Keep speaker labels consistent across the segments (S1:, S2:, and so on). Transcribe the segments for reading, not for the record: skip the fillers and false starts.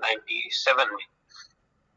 S1: 97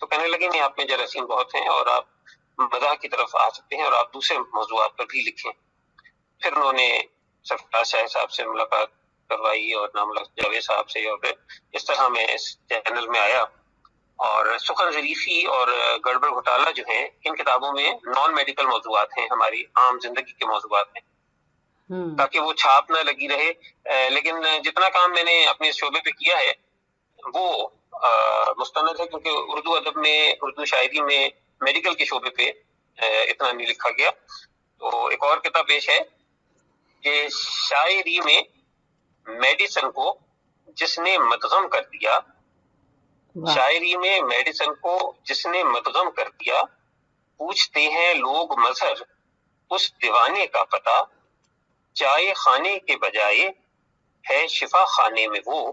S1: تو کہنے لگے نہیں آپ میں جراثیم بہت ہیں اور آپ مزاح کی طرف آ سکتے ہیں اور آپ دوسرے موضوعات پر بھی لکھیں. پھر انہوں نے سرفراز شاہ صاحب سے ملاقات کروائی اور نام جاوید صاحب سے, اور پھر اس طرح میں اس چینل میں آیا. اور سخن ظریفی اور گڑبڑ گھوٹالہ جو ہیں, ان کتابوں میں نان میڈیکل موضوعات ہیں, ہماری عام زندگی کے موضوعات ہیں, تاکہ وہ چھاپ نہ لگی رہے. لیکن جتنا کام میں نے اپنے شعبے پہ کیا ہے وہ مستند ہے, کیونکہ اردو ادب میں, اردو شاعری میں میڈیکل کے شعبے پہ اتنا نہیں لکھا گیا. تو ایک اور کتاب پیش ہے کہ شاعری میں میڈیسن کو جس نے مدغم کر دیا, شاعری میں میڈیسن کو جس نے مدغم کر دیا, پوچھتے ہیں لوگ مظہر اس دیوانے کا پتہ, چائے خانے کے بجائے ہے شفا خانے میں وہ,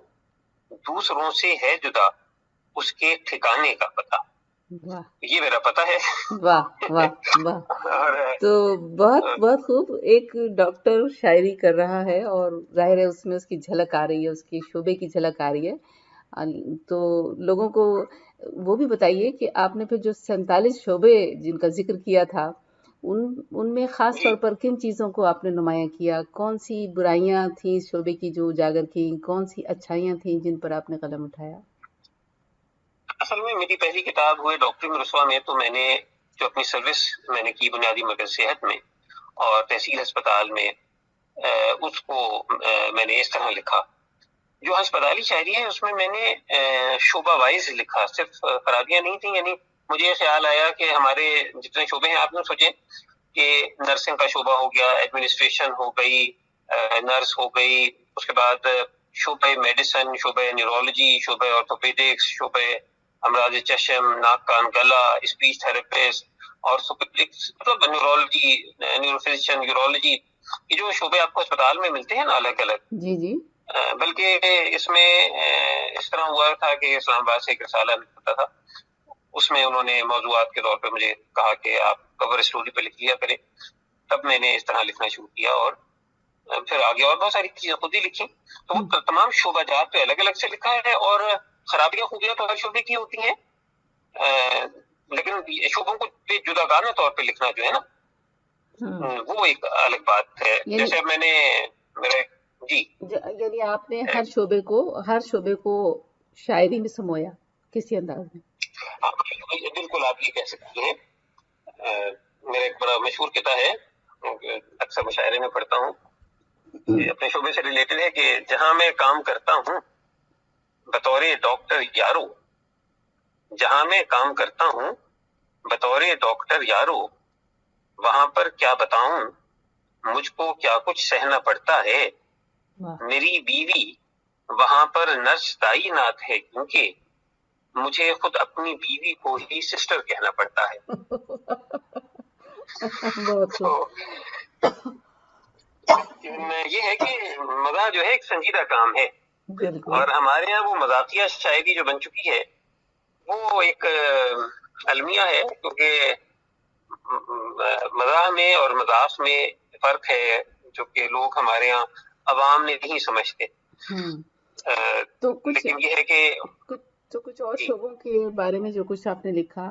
S1: دوسروں سے ہے جدا اس کے ٹھکانے کا پتہ. یہ میرا پتہ ہے.
S2: واہ واہ واہ. تو بہت بہت خوب. ایک ڈاکٹر شاعری کر رہا ہے اور ظاہر ہے اس میں اس کی جھلک آ رہی ہے, اس کی شعبے کی جھلک آ رہی ہے. تو لوگوں کو وہ بھی بتائیے کہ آپ نے پھر جو 47 شعبے جن کا ذکر کیا تھا ان میں خاص طور پر کن چیزوں کو آپ نے نمایاں کیا, کون سی برائیاں تھیں اس شعبے کی جو اجاگر کی, کون سی اچھائیاں تھیں جن پر آپ نے قلم اٹھایا؟
S1: اصل میں میری پہلی کتاب ہوئے ڈاکٹری میں رسوا میں, تو میں نے جو اپنی سروس میں نے کی بنیادی مرکز صحت میں اور تحصیل ہسپتال میں, اس کو میں نے اس طرح لکھا. جو ہسپتالی شاعری ہے اس میں میں نے شعبہ وائز لکھا, صرف خرابیاں نہیں تھیں. یعنی مجھے یہ خیال آیا کہ ہمارے جتنے شعبے ہیں, آپ نے سوچیں کہ نرسنگ کا شعبہ ہو گیا, ایڈمنسٹریشن ہو گئی, نرس ہو گئی, اس کے بعد شعبہ میڈیسن, شعبہ نیورولوجی, شعبہ آرتھوپیڈکس, شعبہ امراض چشم, ناک کان گلا, اسپیچ تھراپسٹ, آرتھوپیڈکس, مطلب نیورولوجی, نیورو فزیشین, یورولوجی, یہ جو شعبے آپ کو اسپتال میں ملتے ہیں نا الگ الگ.
S2: جی جی.
S1: بلکہ اس میں اس طرح ہوا تھا کہ اسلام آباد سے ایک رسالہ لکھتا تھا, اس میں انہوں نے موضوعات کے طور پہ مجھے کہا کہ آپ کور اسٹوری پہ لکھ لیا کریں. تب میں نے اس طرح لکھنا شروع کیا اور پھر آگے اور بہت ساری چیزیں خود ہی لکھی. تو وہ تمام شعبہ جات پہ الگ الگ سے لکھا ہے, اور خرابیاں خوبیاں تو ہر شعبے کی ہوتی ہیں, لیکن شعبوں کو جداگانہ طور پہ لکھنا جو ہے نا وہ ایک الگ بات ہے. جیسے میں نے میرا جی
S2: یعنی آپ نے ہر شعبے کو شاعری میں سمویا کسی انداز میں.
S1: بالکل آپ یہ کہہ سکتی ہیں. میرا ایک بڑا مشہور کتاب ہے, اکثر مشاعرے میں پڑھتا ہوں, اپنے شعبے سے ریلیٹڈ ہے, کہ جہاں میں کام کرتا ہوں بطور ڈاکٹر یارو, جہاں میں کام کرتا ہوں بطور ڈاکٹر یارو, وہاں پر کیا بتاؤں مجھ کو کیا کچھ سہنا پڑتا ہے. میری بیوی وہاں پر نرس تعینات ہے, کیونکہ مجھے خود اپنی بیوی کو ہی سسٹر کہنا پڑتا ہے. یہ ہے کہ مزاح جو ہے ایک سنجیدہ کام ہے, اور ہمارے یہاں وہ مذاقیہ شاعری جو بن چکی ہے وہ ایک المیہ ہے, کیونکہ مزاح میں اور مذاق میں فرق ہے جو کہ لوگ ہمارے یہاں عوام نے نہیں سمجھتے.
S2: تو
S1: لیکن یہ ہے کہ
S2: کچھ اور شعبوں کے بارے میں جو کچھ آپ نے لکھا,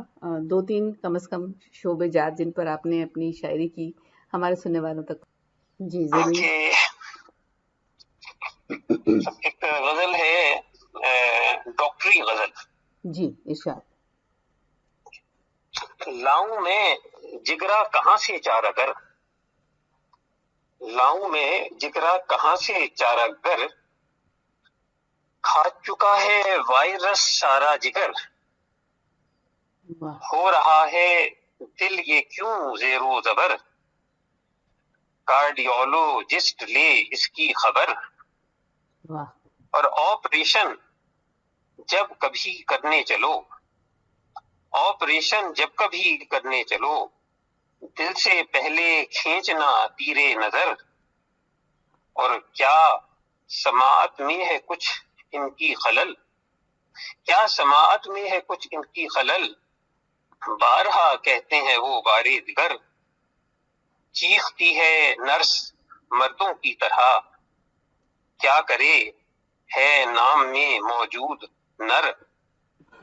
S2: 2-3 کم از کم شعبے جات جن پر آپ نے اپنی شاعری کی ہمارے سننے والوں تک. جی ضرور.
S1: ایک غزل ہے ڈاکٹری غزل.
S2: جی ارشاد.
S1: لاؤں میں جگرا کہاں سے چارہ گر, لاؤں میں جگرا کہاں سے چارہ گر, کھا چکا ہے وائرس سارا جگر, ہو رہا ہے دل یہ کیوں زیر و زبر, کارڈیولوجسٹ لے اس کی خبر. اور آپریشن جب کبھی کرنے چلو, آپریشن جب کبھی کرنے چلو, دل سے پہلے کھینچنا تیرے نظر. اور کیا سماعت میں ہے کچھ ان کی خلل, کیا سماعت میں ہے کچھ ان کی خلل, بارہا کہتے ہیں وہ بارے دیگر. چیختی ہے نرس مردوں کی طرح, کیا کرے ہے نام میں موجود نر.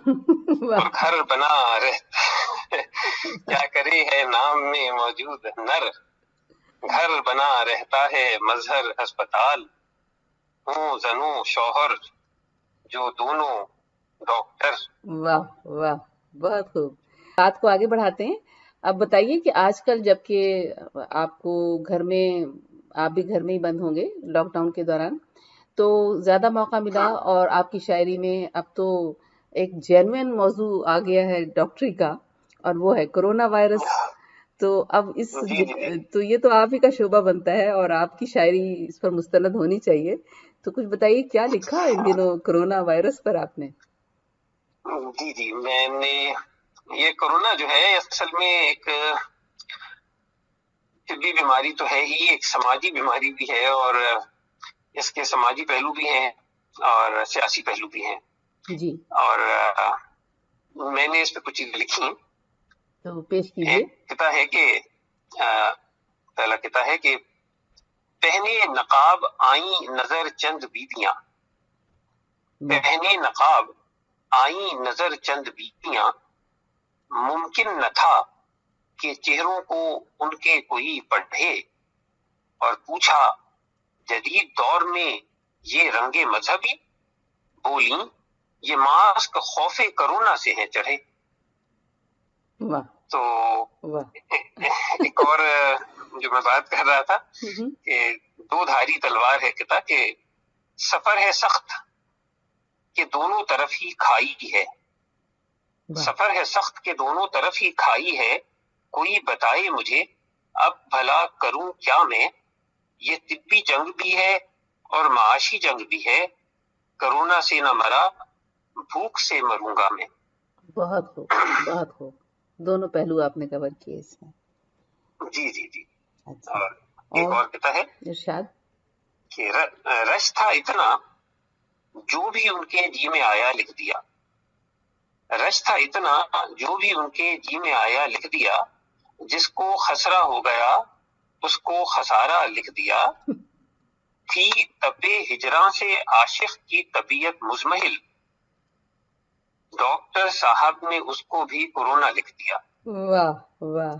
S1: اور گھر بنا رہتا کیا کرے ہے نام میں موجود نر، گھر بنا رہتا ہے مظہر ہسپتال، ہوں زنوں شوہر جو دونوں ڈاکٹر۔
S2: واہ واہ، بہت خوب. بات کو آگے بڑھاتے ہیں. اب بتائیے کہ آج کل جب کہ آپ کو گھر میں، آپ بھی گھر میں ہی بند ہوں گے لاک ڈاؤن کے دوران، تو زیادہ موقع ملا اور آپ کی شاعری میں اب تو ایک جینوئن موضوع آ گیا ہے ڈاکٹری کا، اور وہ ہے کرونا وائرس. تو اب تو یہ تو آپ ہی کا شعبہ بنتا ہے اور آپ کی شاعری اس پر مستند ہونی چاہیے. تو کچھ بتائیے کیا لکھا ان دنوں کرونا وائرس پر آپ نے؟
S1: جی میں نے یہ کرونا جو ہے اصل میں ایک طبی بیماری تو ہے ہی، ایک سماجی بیماری بھی ہے، اور اس کے سماجی پہلو بھی ہیں اور سیاسی پہلو بھی ہیں.
S2: جی. اور
S1: میں نے اس پہ کچھ چیزیں لکھی ہیں.
S2: تو پیش کیجیے.
S1: ایک کہتا ہے کہ پہلا کہتا ہے کہ پہنے نقاب آئیں نظر چند بیویاں، پہنے نقاب آئیں نظر چند بیویاں، ممکن نہ تھا کہ چہروں کو ان کے کوئی پڑھے، اور پوچھا جدید دور میں یہ رنگ مذہبی، بولیں یہ ماسک خوف کرونا سے ہیں چڑھے. تو ایک اور جو میں بات کر رہا تھا کہ دو دھاری تلوار ہے، کہتا کہ سفر ہے سخت کہ دونوں طرف ہی کھائی ہے، سفر ہے سخت کہ دونوں طرف ہی کھائی ہے، کوئی بتائے مجھے اب بھلا کروں کیا میں، یہ طبی جنگ بھی ہے اور معاشی جنگ بھی ہے، کرونا سے نہ مرا بھوک سے مروں گا میں.
S2: بہت خوب، بہت خوب. دونوں پہلو آپ نے کور کیے اس میں.
S1: جی.
S2: اچھا.
S1: ایک اور کہتا ہے
S2: ارشاد
S1: کہ رش تھا اتنا جو بھی ان کے جی میں آیا لکھ دیا، رش تھا اتنا جو بھی ان کے جی میں آیا لکھ دیا، جس کو خسرہ ہو گیا اس کو خسارہ لکھ دیا، تھی طب ہجراں سے عاشق کی طبیعت مزمحل، ڈاکٹر صاحب نے اس کو بھی کورونا لکھ دیا.
S2: واہ واہ.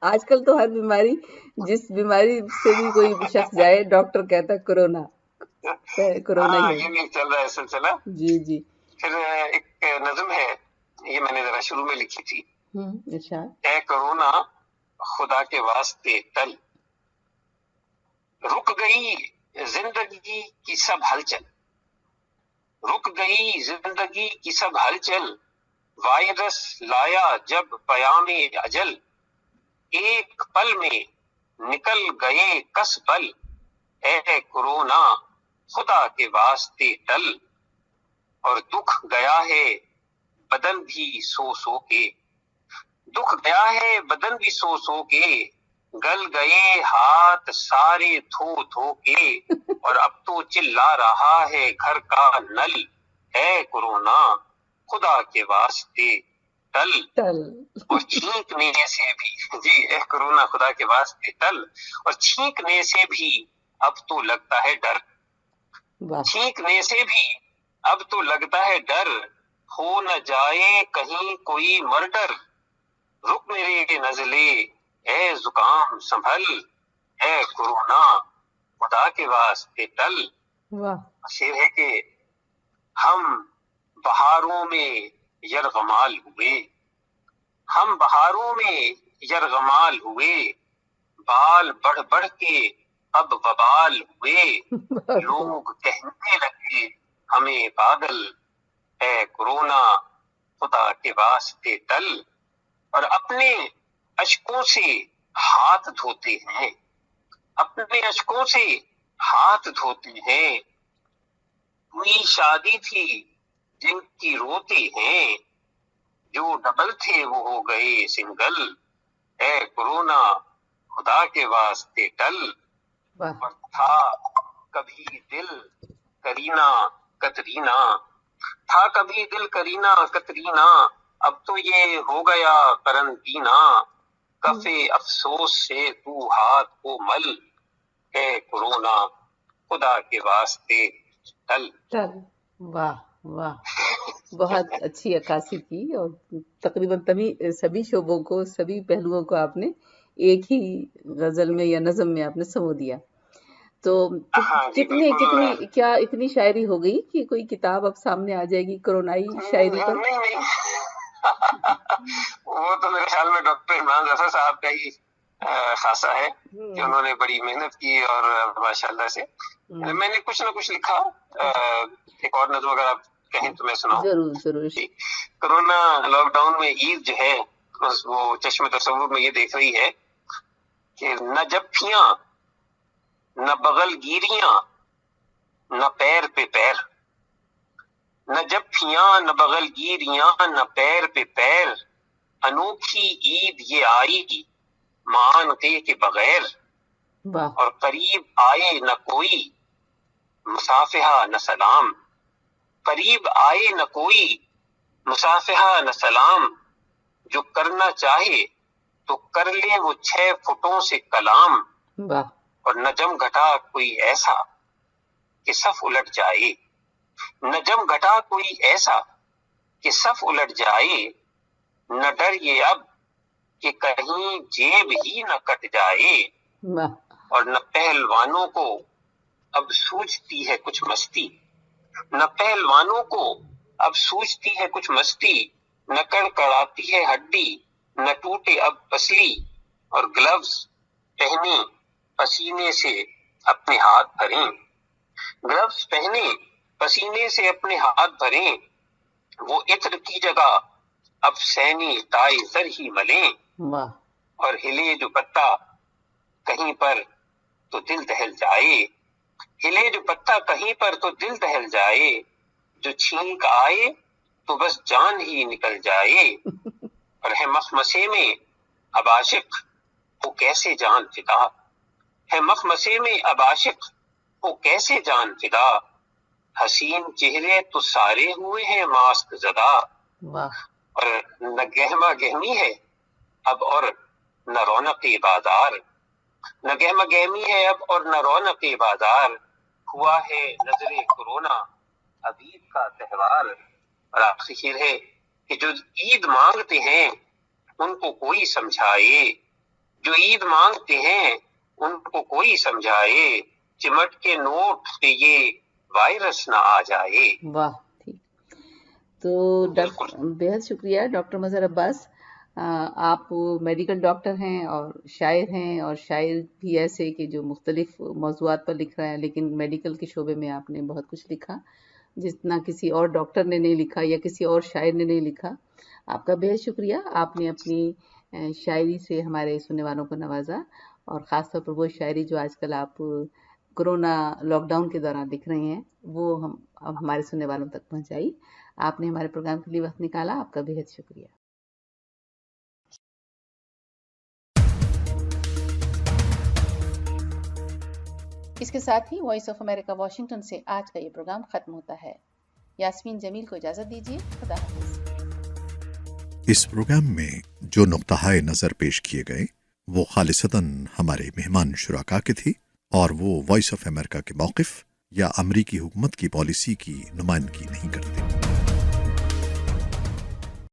S2: آج کل تو ہر بیماری، جس بیماری سے بھی کوئی شخص جائے ڈاکٹر کہتا ہے کرونا، کرونا ہی
S1: یہ بھی چل رہا ہے سلسلہ.
S2: جی.
S1: پھر ایک نظم ہے، یہ میں نے ذرا شروع میں لکھی تھی. اے کرونا خدا کے واسطے ٹل، رک گئی زندگی کی سب ہلچل، رک گئی زندگی کی سب ہلچل، وائرس لایا جب پیام اجل، ایک پل میں نکل گئے کس بل، اے کرونا خدا کے واسطے ٹل، اور دکھ گیا ہے بدن بھی سو کے، دکھ گیا ہے بدن بھی سو کے، گل گئے ہاتھ سارے دھو کے، اور اب تو چلا رہا ہے گھر کا نل، اے کرونا خدا کے واسطے ٹل، اور چھینکنے سے بھی اے کرونا خدا کے واسطے ٹل، اور چھینکنے سے بھی اب تو لگتا ہے ڈر، چھینکنے سے بھی اب تو لگتا ہے ڈر، ہو نہ جائے کہیں کوئی مرڈر، رک میرے نزلے اے زکام سنبھل، اے کرونا خدا کے واسطے ٹل. شعر ہے کہ ہم بہاروں میں یرغمال ہوئے، ہم بہاروں میں یرغمال ہوئے، بال بڑھ بڑھ کے اب وبال ہوئے، لوگ کہنے لگے ہمیں پاگل، اے کرونا خدا کے واسطے ٹل، اور اپنے اشکوں سے ہاتھ دھوتے ہیں، اپنے اشکوں سے ہاتھ دھوتے ہیں، ہوئی شادی تھی جن کی روتے ہیں، جو ڈبل تھے وہ ہو گئے سنگل، اے کرونا خدا کے واسطے ٹل، اور تھا کبھی دل کرینا کترینا، تھا کبھی دل کرینا کترینا، اب تو یہ ہو گیا قرنطینہ، کفے افسوس سے تو ہاتھ کو مل، اے کرونا خدا کے واسطے ٹل.
S2: واہ واہ، بہت اچھی عکاسی کی، اور تقریباً سبھی شعبوں کو، سبھی پہلوؤں کو آپ نے ایک ہی غزل میں یا نظم میں آپ نے سمو دیا. تو
S1: ہاں جی بالکل.
S2: کیا اتنی شاعری ہو گئی کہ کوئی کتاب اب سامنے آ جائے گی کرونائی شاعری پر؟
S1: نہیں وہ تو میرے خیال میں ڈاکٹر عمران ظفر صاحب کا ہی خاصہ ہے کہ انہوں نے بڑی محنت کی اور ماشاءاللہ سے میں نے کچھ نہ کچھ لکھا. ایک اور نظم اگر آپ کہیں تو میں سناؤں.
S2: ضرور ضرور.
S1: کرونا لاک ڈاؤن میں عید جو ہے وہ چشم تصور میں یہ دیکھ رہی ہے کہ نہ جپھیاں نہ بغل گیریاں نہ پیر پہ پیر، نہ جپھیاں نہ بغل گیریاں نہ پیر پہ پیر، انوکھی عید یہ آئی معانقے کے بغیر، اور قریب آئے نہ کوئی مصافحہ نہ سلام، قریب آئے نہ کوئی مصافحہ نہ سلام، جو کرنا چاہے تو کر لے وہ 6 فٹوں سے کلام، اور نہ جم گھٹا کوئی ایسا کہ صف الٹ جائے، نہ جم گھٹا کوئی ایسا کہ صف الٹ جائے، نہ ڈر یہ اب کہ کہیں جیب ہی نہ کٹ جائے، اور نہ پہلوانوں کو اب سوجتی ہے کچھ مستی، نہ پہلوانوں کو اب سوجتی ہے کچھ مستی، نہ کڑکڑاتی ہے ہڈی نہ ٹوٹے اب پسلی، اور گلوز پہنے پسینے سے اپنے ہاتھ بھریں، گلوز پہنے پسینے سے اپنے ہاتھ بھریں، وہ عطر کی جگہ اب سینی تائے زر ہی ملیں، اور ہلے جو پتا کہیں پر تو دل دہل جائے، ہلے جو پتا کہیں پر تو دل دہل جائے، جو چھینک آئے تو بس جان ہی نکل جائے، اور ہے مخمسے میں اب عاشق وہ کیسے جان فدا، ہے مخمسے میں اب عاشق وہ کیسے جان فدا، حسین چہرے تو سارے ہوئے ہیں ماسک زدہ، اور نہ گہما گہمی ہے اب اور نہ رونق بازار، نہ گہما گہمی ہے اب اور نہ رونق بازار، ہوا ہے نظر کورونا اب عید کا تہوار، اور آخری شعر ہے کہ جو عید مانگتے ہیں ان کو کوئی سمجھائے، جو عید مانگتے ہیں ان کو کوئی سمجھائے، چمٹ کے نوٹ پہ یہ وائرس نہ آ جائے.
S2: واہ، ٹھیک. تو بہت شکریہ ڈاکٹر مظہر عباس. آپ میڈیکل ڈاکٹر ہیں اور شاعر ہیں، اور شاعر بھی ایسے کہ جو مختلف موضوعات پر لکھ رہا ہے، لیکن میڈیکل کے شعبے میں آپ نے بہت کچھ لکھا جتنا کسی اور ڈاکٹر نے نہیں لکھا یا کسی اور شاعر نے نہیں لکھا. آپ کا بہت شکریہ. آپ نے اپنی شاعری سے ہمارے سننے والوں کو نوازا، اور خاص طور پر وہ شاعری جو آج کل آپ کورونا لاک ڈاؤن کے دوران لکھ رہے ہیں وہ ہمارے سننے والوں تک پہنچائی. آپ نے ہمارے پروگرام کے لیے وقت نکالا، آپ کا بہت شکریہ. اس کے ساتھ ہی وائس آف امریکہ واشنگٹن سے آج کا یہ پروگرام ختم ہوتا ہے. یاسمین جمیل کو اجازت دیجیے. خدا حافظ.
S3: اس پروگرام میں جو نقطہ نظر پیش کیے گئے وہ خالصتاً ہمارے مہمان شرکا کے تھی، اور وہ وائس آف امریکہ کے موقف یا امریکی حکومت کی پالیسی کی نمائندگی نہیں کرتے.